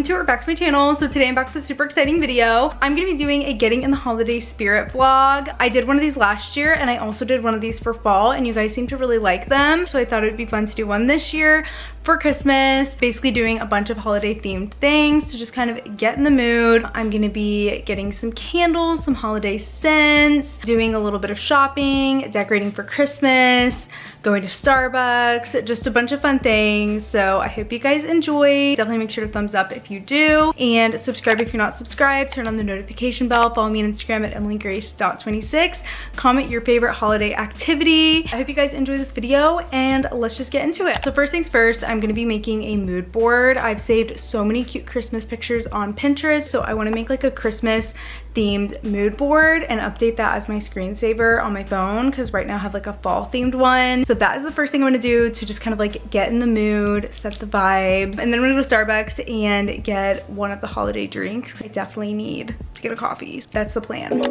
to or back to my channel. So today I'm back with a super exciting video. I'm gonna be doing a getting in the holiday spirit vlog. I did one of these last year and I also did one of these for fall and you guys seem to really like them. So I thought it would be fun to do one this year for Christmas, basically doing a bunch of holiday themed things to just kind of get in the mood. I'm gonna be getting some candles, some holiday scents, doing a little bit of shopping, decorating for Christmas, going to Starbucks, just a bunch of fun things. So I hope you guys enjoy. Definitely make sure to thumbs up if you do, and subscribe if you're not subscribed. Turn on the notification bell. Follow me on Instagram at emilygrace.26. Comment your favorite holiday activity. I hope you guys enjoy this video and let's just get into it. So first things first, I'm gonna be making a mood board. I've saved so many cute Christmas pictures on Pinterest, so I wanna make like a Christmas themed mood board and update that as my screensaver on my phone, because right now I have like a fall themed one. So that is the first thing I'm gonna do to just kind of like get in the mood, set the vibes, and then I'm gonna go to Starbucks and get one of the holiday drinks. I definitely need to get a coffee. That's the plan.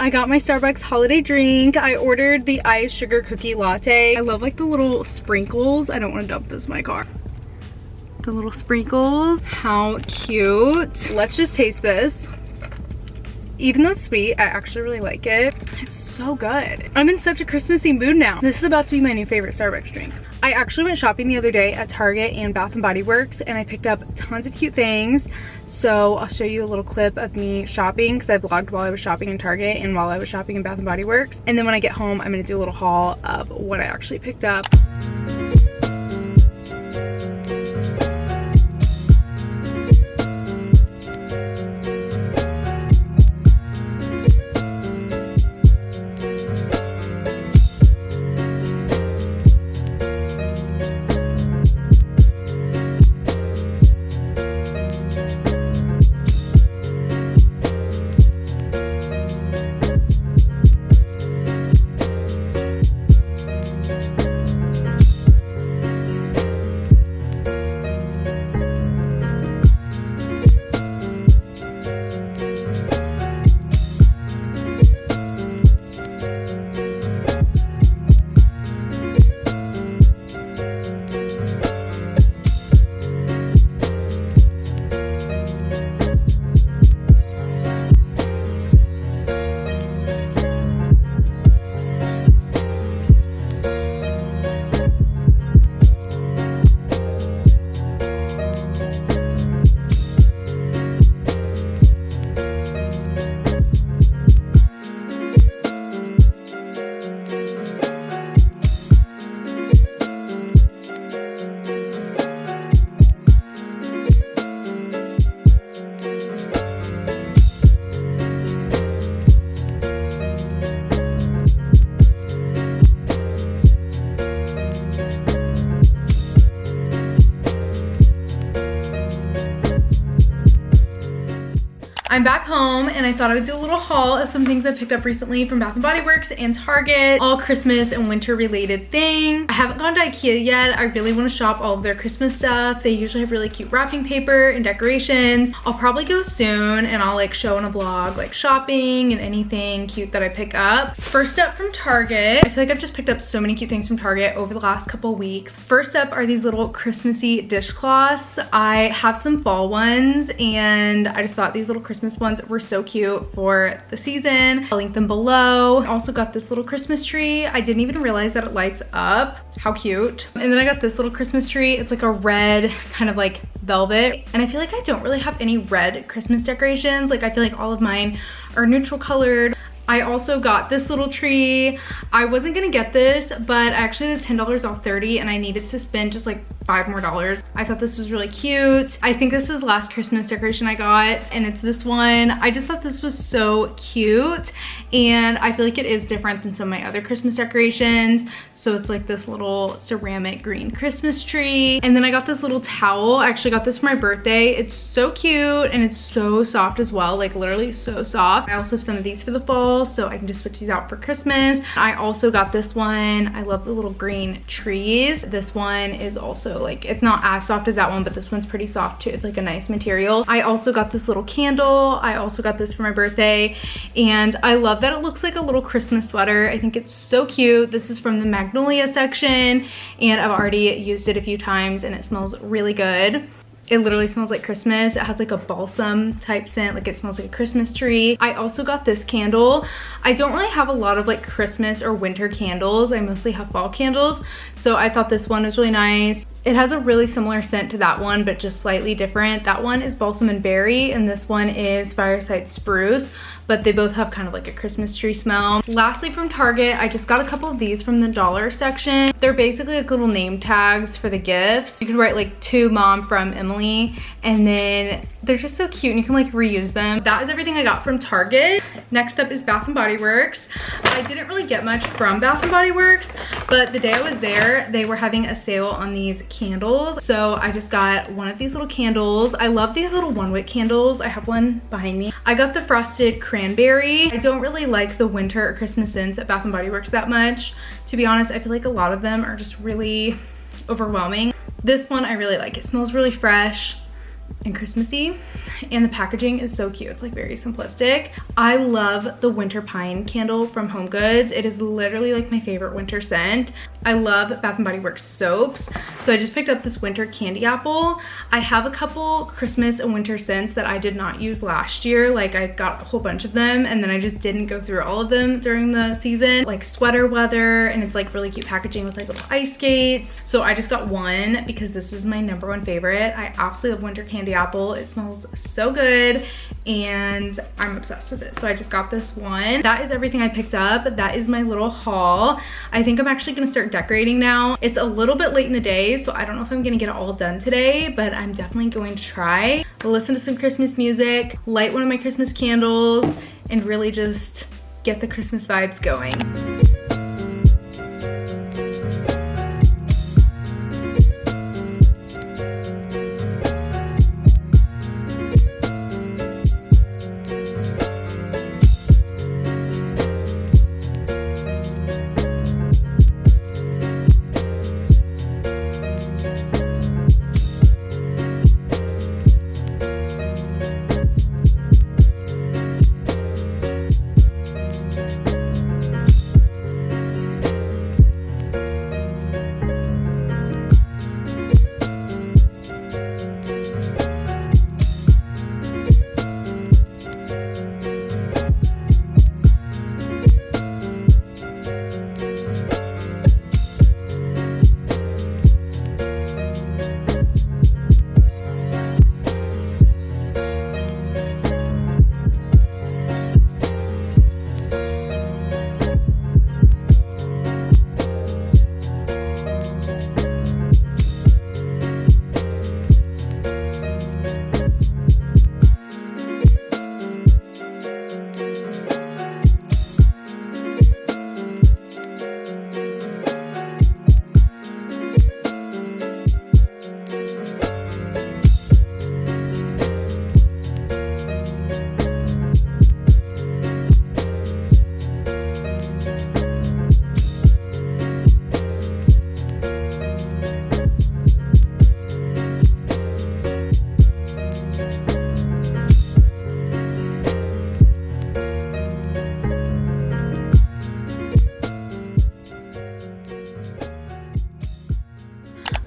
I got my Starbucks holiday drink. I ordered the iced sugar cookie latte. I love like the little sprinkles. I don't want to dump this in my car. The little sprinkles, how cute. Let's just taste this. Even though it's sweet, I actually really like it. It's so good. I'm in such a Christmassy mood now. This is about to be my new favorite Starbucks drink. I actually went shopping the other day at Target and Bath & Body Works and I picked up tons of cute things. So I'll show you a little clip of me shopping because I vlogged while I was shopping in Target and while I was shopping in Bath & Body Works. And then when I get home, I'm gonna do a little haul of what I actually picked up. I'm back home and I thought I would do a little haul of some things I picked up recently from Bath & Body Works and Target. All Christmas and winter related things. I haven't gone to IKEA yet. I really want to shop all of their Christmas stuff. They usually have really cute wrapping paper and decorations. I'll probably go soon and I'll like show in a vlog like shopping and anything cute that I pick up. First up from Target. I feel like I've just picked up so many cute things from Target over the last couple weeks. First up are these little Christmassy dishcloths. I have some fall ones and I just thought these little Christmas ones were so cute for the season. I'll link them below. I also got this little Christmas tree. I didn't even realize that it lights up. How cute. And then I got this little Christmas tree. It's like a red kind of like velvet. And I feel like I don't really have any red Christmas decorations. Like I feel like all of mine are neutral colored. I also got this little tree. I wasn't gonna get this, but I actually had $10 off 30 and I needed to spend just like $5 more. I thought this was really cute. I think this is the last Christmas decoration I got and it's this one. I just thought this was so cute and I feel like it is different than some of my other Christmas decorations. So it's like this little ceramic green Christmas tree. And then I got this little towel. I actually got this for my birthday. It's so cute and it's so soft as well, like literally so soft. I also have some of these for the fall, so I can just switch these out for Christmas. I also got this one. I love the little green trees. This one is also like, it's not as soft as that one, but this one's pretty soft too. It's like a nice material. I also got this little candle. I also got this for my birthday and I love that it looks like a little Christmas sweater. I think it's so cute. This is from the Magnolia section and I've already used it a few times and it smells really good. It literally smells like Christmas. It has like a balsam type scent, like it smells like a Christmas tree. I also got this candle. I don't really have a lot of like Christmas or winter candles. I mostly have fall candles. So I thought this one was really nice. It has a really similar scent to that one, but just slightly different. That one is balsam and berry and this one is fireside spruce, but they both have kind of like a Christmas tree smell. Lastly from Target, I just got a couple of these from the dollar section. They're basically like little name tags for the gifts. You could write like to mom from Emily and then they're just so cute and you can like reuse them. That is everything I got from Target. Next up is Bath & Body Works. I didn't really get much from Bath & Body Works, but the day I was there, they were having a sale on these candles. So I just got one of these little candles. I love these little one wick candles. I have one behind me. I got the frosted cranberry. I don't really like the winter or Christmas scents at Bath & Body Works that much. To be honest, I feel like a lot of them are just really overwhelming. This one I really like. It smells really fresh and Christmassy and the packaging is so cute. It's like very simplistic. I love the winter pine candle from Home Goods. It is literally like my favorite winter scent. I love Bath & Body Works soaps. So I just picked up this winter candy apple. I have a couple Christmas and winter scents that I did not use last year. Like I got a whole bunch of them and then I just didn't go through all of them during the season. Like sweater weather and it's like really cute packaging with like little ice skates. So I just got one because this is my #1 favorite. I absolutely love winter candy apple. It smells so good and I'm obsessed with it. So I just got this one. That is everything I picked up. That is my little haul. I think I'm actually gonna start decorating now. It's a little bit late in the day, so I don't know if I'm gonna get it all done today, but I'm definitely going to try. Listen to some Christmas music, light one of my Christmas candles, and really just get the Christmas vibes going.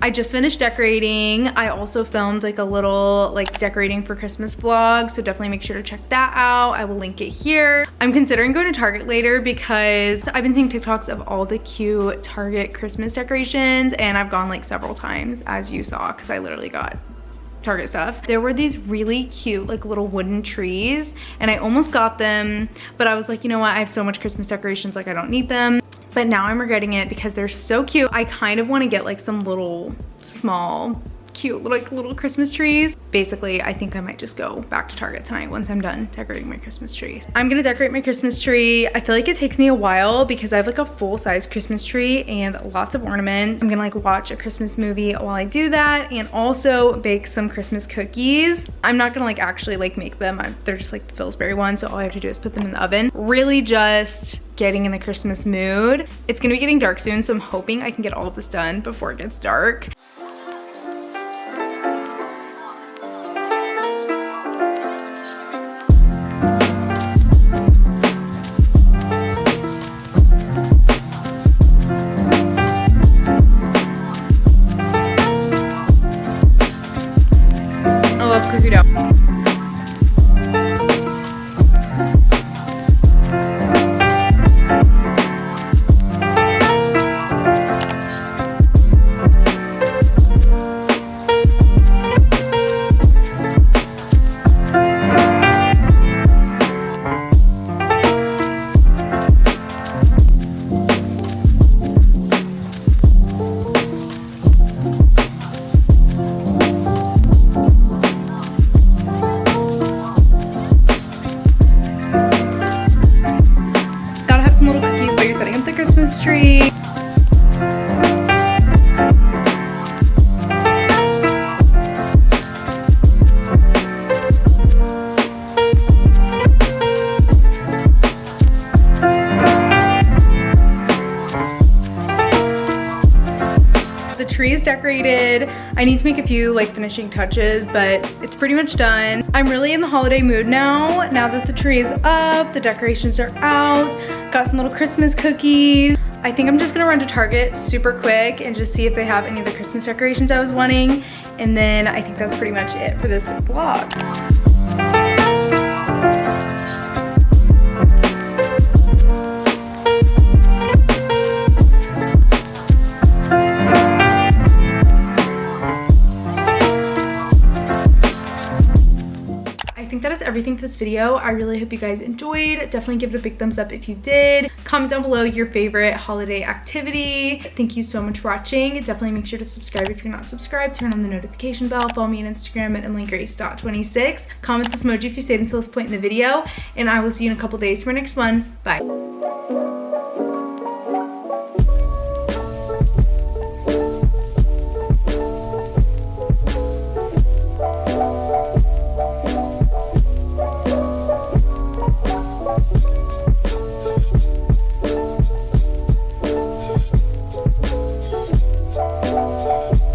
I just finished decorating. I also filmed like a little like decorating for Christmas vlog, so definitely make sure to check that out. I will link it here. I'm considering going to Target later because I've been seeing TikToks of all the cute Target Christmas decorations, and I've gone like several times, as you saw, because I literally got Target stuff. There were these really cute like little wooden trees, and I almost got them, but I was like, you know what, I have so much Christmas decorations, like I don't need them. But now I'm regretting it because they're so cute. I kind of want to get like some little small cute like little Christmas trees. Basically, I think I might just go back to Target tonight once I'm done decorating my Christmas trees. I'm gonna decorate my Christmas tree. I feel like it takes me a while because I have like a full-size Christmas tree and lots of ornaments. I'm gonna like watch a Christmas movie while I do that, and also bake some Christmas cookies. I'm not gonna like actually like make them. They're just like the Pillsbury ones, so all I have to do is put them in the oven. Really just getting in the Christmas mood. It's gonna be getting dark soon, so I'm hoping I can get all of this done before it gets dark. Cookie dough. Christmas tree. The tree is decorated. I need to make a few like finishing touches, but it's pretty much done. I'm really in the holiday mood now that the tree is up, the decorations are out, got some little Christmas cookies. I think I'm just gonna run to Target super quick and just see if they have any of the Christmas decorations I was wanting, and then I think that's pretty much it for this vlog. That is everything for this video. I really hope you guys enjoyed. Definitely give it a big thumbs up if you did. Comment down below your favorite holiday activity. Thank you so much for watching. Definitely make sure to subscribe if you're not subscribed. Turn on the notification bell. Follow me on Instagram at emilygrace.26. Comment this emoji if you stayed until this point in the video, and I will see you in a couple days for our next one. Bye.